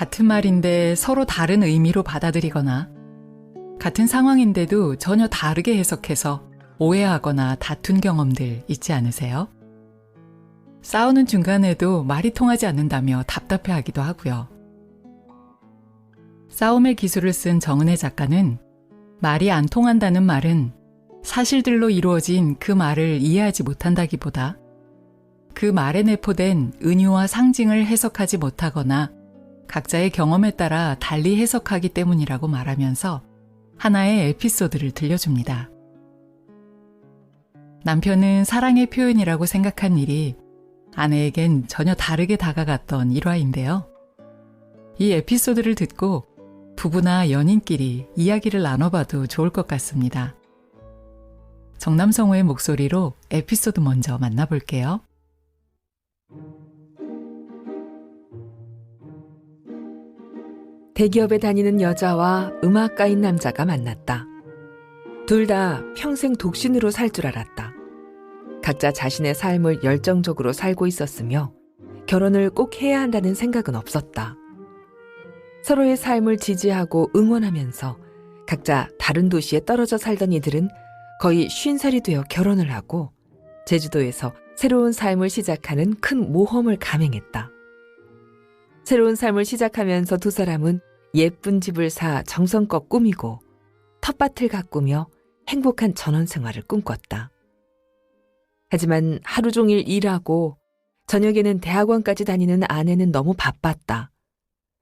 같은 말인데 서로 다른 의미로 받아들이거나 같은 상황인데도 전혀 다르게 해석해서 오해하거나 다툰 경험들 있지 않으세요? 싸우는 중간에도 말이 통하지 않는다며 답답해하기도 하고요. 싸움의 기술을 쓴 정은혜 작가는 말이 안 통한다는 말은 사실들로 이루어진 그 말을 이해하지 못한다기보다 그 말에 내포된 은유와 상징을 해석하지 못하거나 각자의 경험에 따라 달리 해석하기 때문이라고 말하면서 하나의 에피소드를 들려줍니다. 남편은 사랑의 표현이라고 생각한 일이 아내에겐 전혀 다르게 다가갔던 일화인데요. 이 에피소드를 듣고 부부나 연인끼리 이야기를 나눠봐도 좋을 것 같습니다. 정남성우의 목소리로 에피소드 먼저 만나볼게요. 대기업에 다니는 여자와 음악가인 남자가 만났다. 둘 다 평생 독신으로 살 줄 알았다. 각자 자신의 삶을 열정적으로 살고 있었으며 결혼을 꼭 해야 한다는 생각은 없었다. 서로의 삶을 지지하고 응원하면서 각자 다른 도시에 떨어져 살던 이들은 거의 50살이 되어 결혼을 하고 제주도에서 새로운 삶을 시작하는 큰 모험을 감행했다. 새로운 삶을 시작하면서 두 사람은 예쁜 집을 사 정성껏 꾸미고 텃밭을 가꾸며 행복한 전원생활을 꿈꿨다. 하지만 하루 종일 일하고 저녁에는 대학원까지 다니는 아내는 너무 바빴다.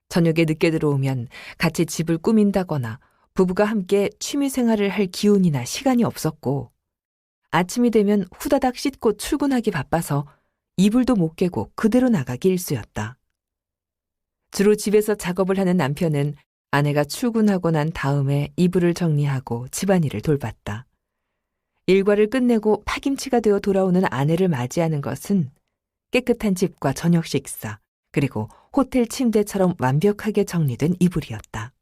저녁에 늦게 들어오면 같이 집을 꾸민다거나 부부가 함께 취미생활을 할 기운이나 시간이 없었고 아침이 되면 후다닥 씻고 출근하기 바빠서 이불도 못 깨고 그대로 나가기 일쑤였다. 주로 집에서 작업을 하는 남편은 아내가 출근하고 난 다음에 이불을 정리하고 집안일을 돌봤다. 일과를 끝내고 파김치가 되어 돌아오는 아내를 맞이하는 것은 깨끗한 집과 저녁 식사, 그리고 호텔 침대처럼 완벽하게 정리된 이불이었다.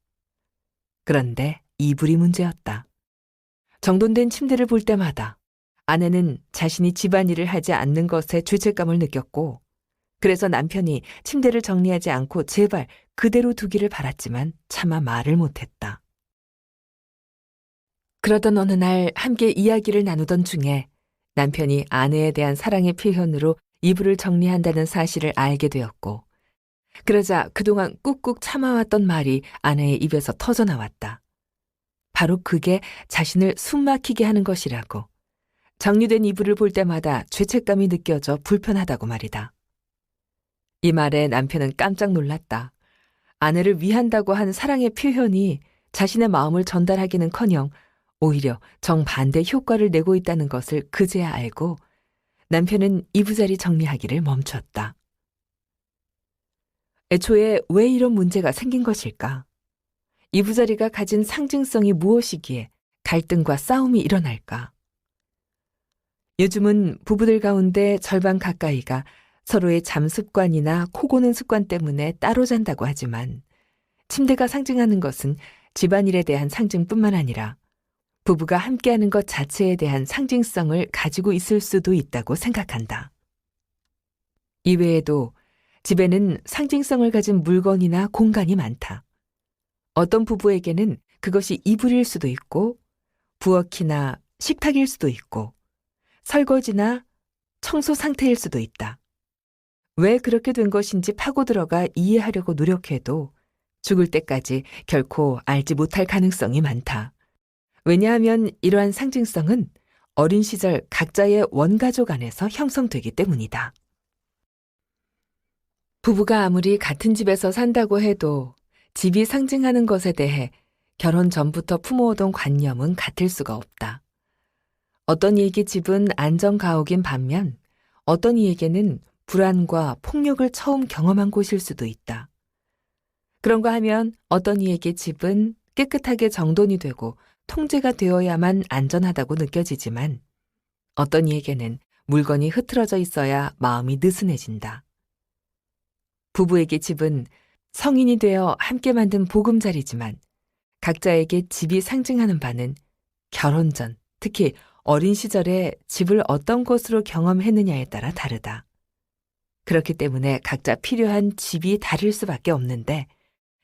그런데 이불이 문제였다. 정돈된 침대를 볼 때마다 아내는 자신이 집안일을 하지 않는 것에 죄책감을 느꼈고 그래서 남편이 침대를 정리하지 않고 제발 그대로 두기를 바랐지만 차마 말을 못했다. 그러던 어느 날 함께 이야기를 나누던 중에 남편이 아내에 대한 사랑의 표현으로 이불을 정리한다는 사실을 알게 되었고 그러자 그동안 꾹꾹 참아왔던 말이 아내의 입에서 터져나왔다. 바로 그게 자신을 숨막히게 하는 것이라고. 정리된 이불을 볼 때마다 죄책감이 느껴져 불편하다고 말이다. 이 말에 남편은 깜짝 놀랐다. 아내를 위한다고 한 사랑의 표현이 자신의 마음을 전달하기는커녕 오히려 정반대 효과를 내고 있다는 것을 그제야 알고 남편은 이부자리 정리하기를 멈췄다. 애초에 왜 이런 문제가 생긴 것일까? 이부자리가 가진 상징성이 무엇이기에 갈등과 싸움이 일어날까? 요즘은 부부들 가운데 절반 가까이가 서로의 잠습관이나 코 고는 습관 때문에 따로 잔다고 하지만 침대가 상징하는 것은 집안일에 대한 상징뿐만 아니라 부부가 함께하는 것 자체에 대한 상징성을 가지고 있을 수도 있다고 생각한다. 이외에도 집에는 상징성을 가진 물건이나 공간이 많다. 어떤 부부에게는 그것이 이불일 수도 있고 부엌이나 식탁일 수도 있고 설거지나 청소 상태일 수도 있다. 왜 그렇게 된 것인지 파고 들어가 이해하려고 노력해도 죽을 때까지 결코 알지 못할 가능성이 많다. 왜냐하면 이러한 상징성은 어린 시절 각자의 원가족 안에서 형성되기 때문이다. 부부가 아무리 같은 집에서 산다고 해도 집이 상징하는 것에 대해 결혼 전부터 품어오던 관념은 같을 수가 없다. 어떤 이에게 집은 안전가옥인 반면 어떤 이에게는 불안과 폭력을 처음 경험한 곳일 수도 있다. 그런가 하면 어떤 이에게 집은 깨끗하게 정돈이 되고 통제가 되어야만 안전하다고 느껴지지만 어떤 이에게는 물건이 흐트러져 있어야 마음이 느슨해진다. 부부에게 집은 성인이 되어 함께 만든 보금자리지만 각자에게 집이 상징하는 바는 결혼 전, 특히 어린 시절에 집을 어떤 것으로 경험했느냐에 따라 다르다. 그렇기 때문에 각자 필요한 집이 다를 수밖에 없는데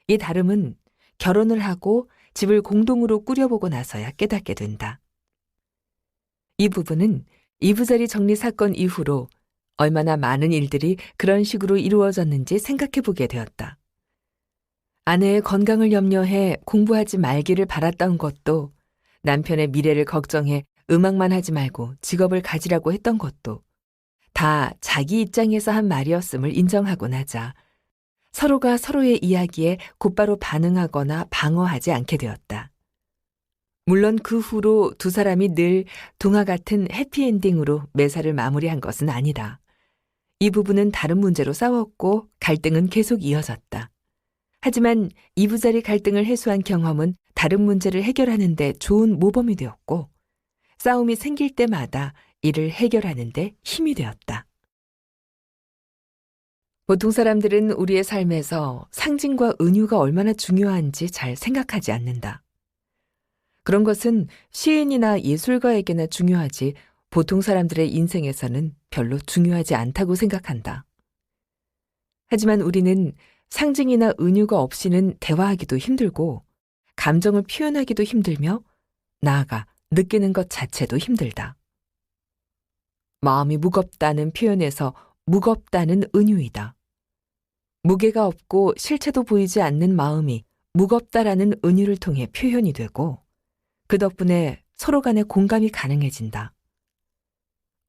이 다름은 결혼을 하고 집을 공동으로 꾸려보고 나서야 깨닫게 된다. 이 부분은 이부자리 정리 사건 이후로 얼마나 많은 일들이 그런 식으로 이루어졌는지 생각해 보게 되었다. 아내의 건강을 염려해 공부하지 말기를 바랐던 것도, 남편의 미래를 걱정해 음악만 하지 말고 직업을 가지라고 했던 것도 다 자기 입장에서 한 말이었음을 인정하고 나자 서로가 서로의 이야기에 곧바로 반응하거나 방어하지 않게 되었다. 물론 그 후로 두 사람이 늘 동화 같은 해피엔딩으로 매사를 마무리한 것은 아니다. 이 부부는 다른 문제로 싸웠고 갈등은 계속 이어졌다. 하지만 이부자리 갈등을 해소한 경험은 다른 문제를 해결하는 데 좋은 모범이 되었고, 싸움이 생길 때마다 이를 해결하는 데 힘이 되었다. 보통 사람들은 우리의 삶에서 상징과 은유가 얼마나 중요한지 잘 생각하지 않는다. 그런 것은 시인이나 예술가에게나 중요하지 보통 사람들의 인생에서는 별로 중요하지 않다고 생각한다. 하지만 우리는 상징이나 은유가 없이는 대화하기도 힘들고, 감정을 표현하기도 힘들며, 나아가 느끼는 것 자체도 힘들다. 마음이 무겁다는 표현에서 무겁다는 은유이다. 무게가 없고 실체도 보이지 않는 마음이 무겁다라는 은유를 통해 표현이 되고, 그 덕분에 서로 간의 공감이 가능해진다.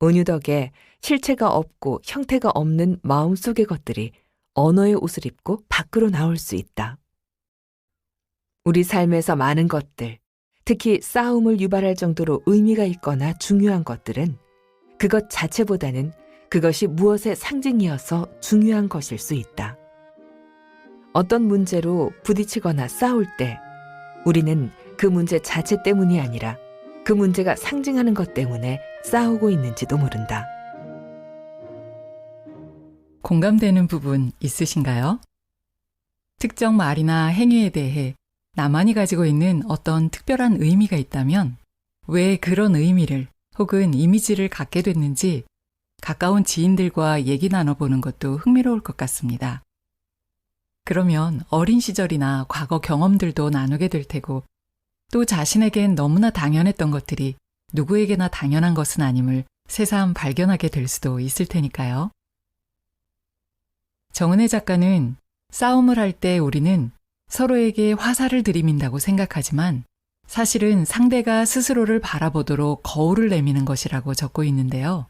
은유 덕에 실체가 없고 형태가 없는 마음속의 것들이 언어의 옷을 입고 밖으로 나올 수 있다. 우리 삶에서 많은 것들, 특히 싸움을 유발할 정도로 의미가 있거나 중요한 것들은 그것 자체보다는 그것이 무엇의 상징이어서 중요한 것일 수 있다. 어떤 문제로 부딪히거나 싸울 때 우리는 그 문제 자체 때문이 아니라 그 문제가 상징하는 것 때문에 싸우고 있는지도 모른다. 공감되는 부분 있으신가요? 특정 말이나 행위에 대해 나만이 가지고 있는 어떤 특별한 의미가 있다면 왜 그런 의미를 혹은 이미지를 갖게 됐는지 가까운 지인들과 얘기 나눠보는 것도 흥미로울 것 같습니다. 그러면 어린 시절이나 과거 경험들도 나누게 될 테고, 또 자신에겐 너무나 당연했던 것들이 누구에게나 당연한 것은 아님을 새삼 발견하게 될 수도 있을 테니까요. 정은혜 작가는 싸움을 할 때 우리는 서로에게 화살을 들이민다고 생각하지만 사실은 상대가 스스로를 바라보도록 거울을 내미는 것이라고 적고 있는데요.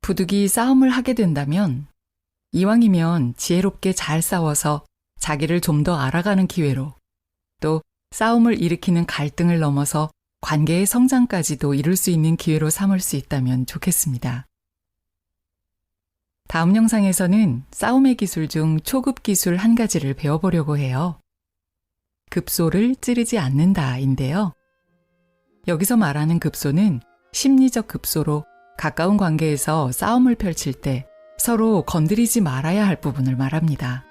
부득이 싸움을 하게 된다면 이왕이면 지혜롭게 잘 싸워서 자기를 좀 더 알아가는 기회로, 또 싸움을 일으키는 갈등을 넘어서 관계의 성장까지도 이룰 수 있는 기회로 삼을 수 있다면 좋겠습니다. 다음 영상에서는 싸움의 기술 중 초급 기술 한 가지를 배워보려고 해요. 급소를 찌르지 않는다인데요. 여기서 말하는 급소는 심리적 급소로 가까운 관계에서 싸움을 펼칠 때 서로 건드리지 말아야 할 부분을 말합니다.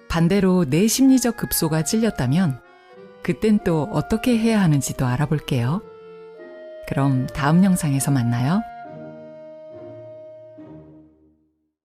반대로 내 심리적 급소가 찔렸다면 그땐 또 어떻게 해야 하는지도 알아볼게요. 그럼 다음 영상에서 만나요.